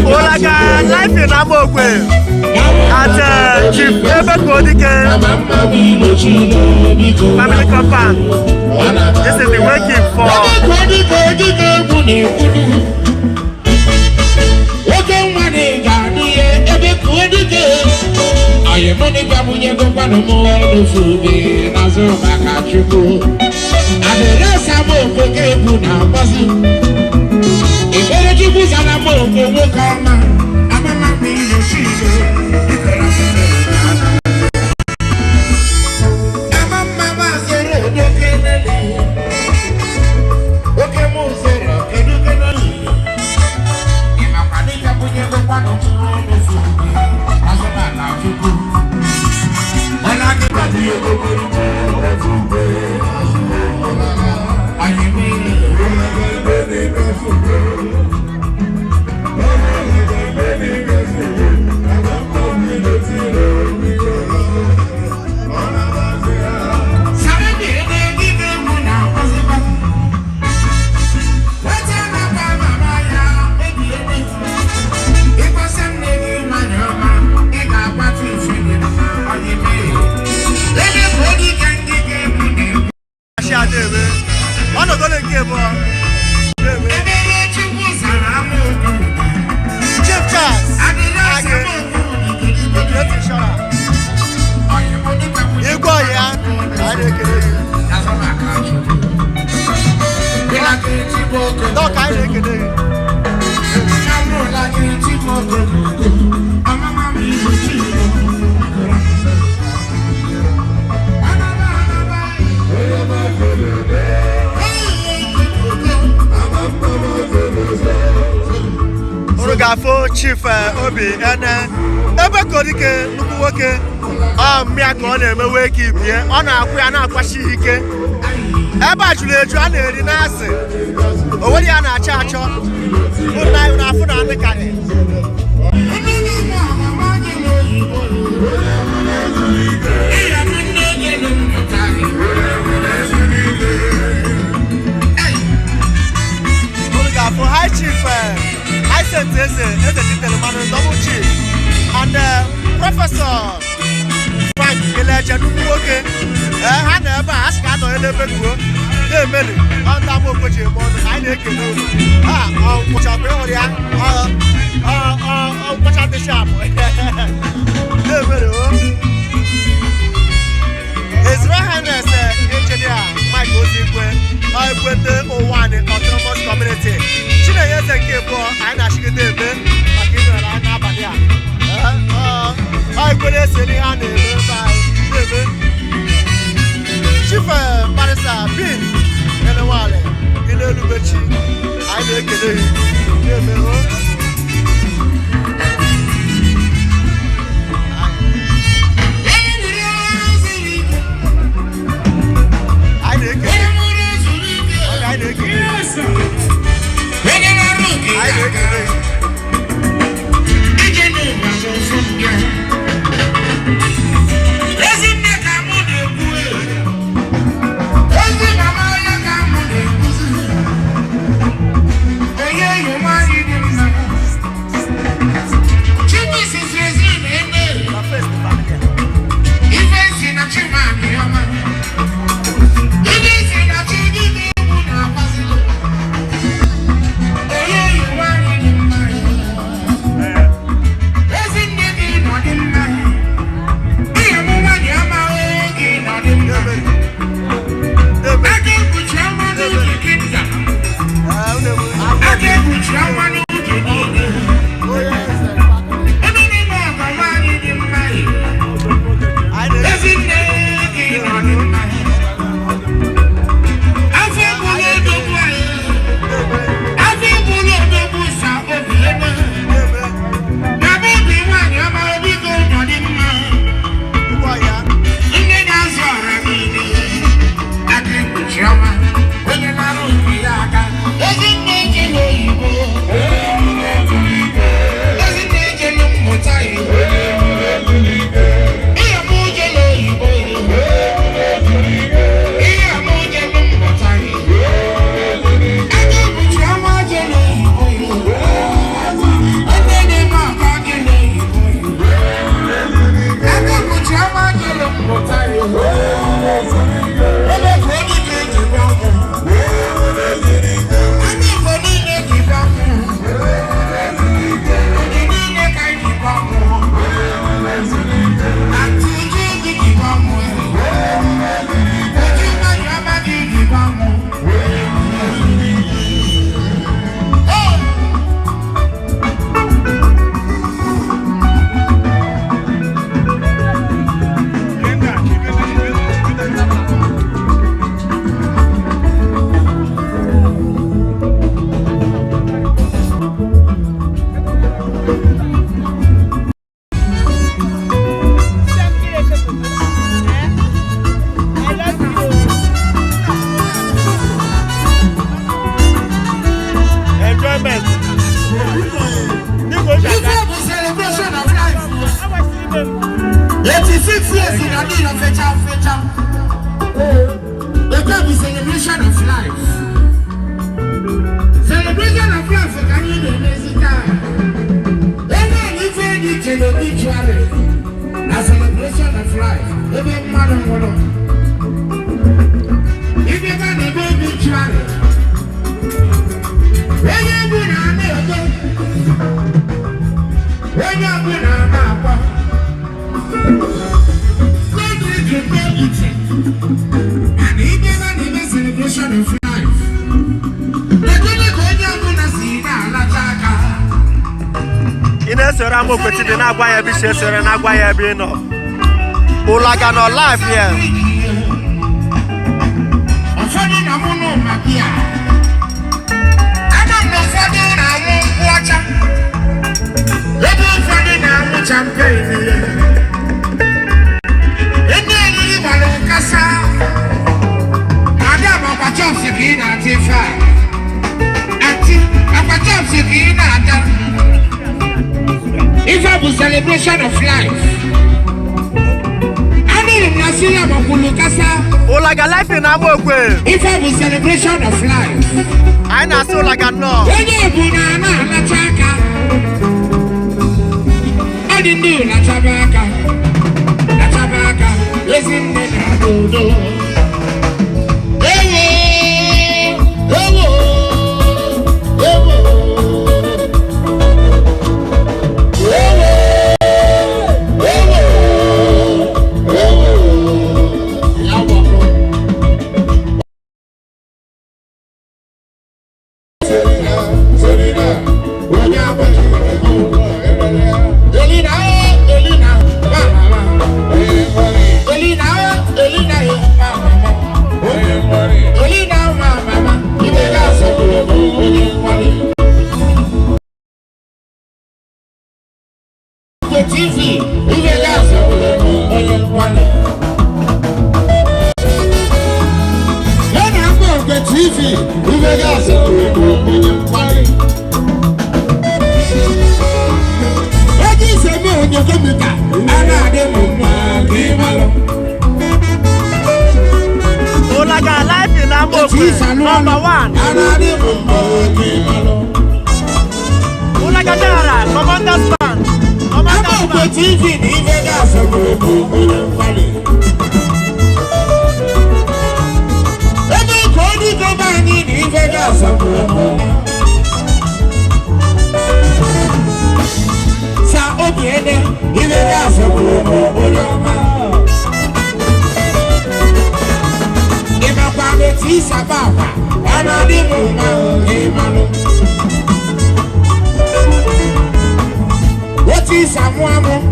Olaga life in Amokwe at Chief family compound. This is the working for Chief Obi and Ebekodike Nukuwoke Miako wake up here on our Quiana Quashike Eba Juleju and Erinasi Owadiana Chacho good night after the canny. For High Chief I sent this double chief and Professor Frank Enugwu-Agu I never asked I don't ever go. They made it on the Amokwe board. I didn't know. Watch out, watch out the shop. His right hand is engineer Mike Ozikwe. I went the O1 autonomous community. She is a cable and I should do it. I could have said Chief Barrister Bin Enewale Ilelubechi I didn't get it. 86 years in a day of fecha. The time is celebration of life. Celebration of life for Canadian Mexico. Every living individually. A celebration of life. Every man and woman. If you can individually. When you're good on it, when you're good on it. And he never even celebration of life. Ines Amokwe today na agwa ya bi sesere na agwa ya bi no. Ulaga no life here. Ofodi na mo no mabia. Adam no fodi na mo kwacha. Lebu fodi na mo champagne. If I was celebration of life, I need to see Amokwe. Ulaga life in Amokwe. If I was celebration of life, I na so like no. When you bunana na chaka, I didn't do na tabaka, listen na do. TV, number one. Ulaga Dara, Commander's Band. TV, what is someone?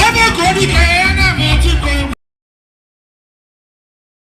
Ebe ka ọ dị ka ya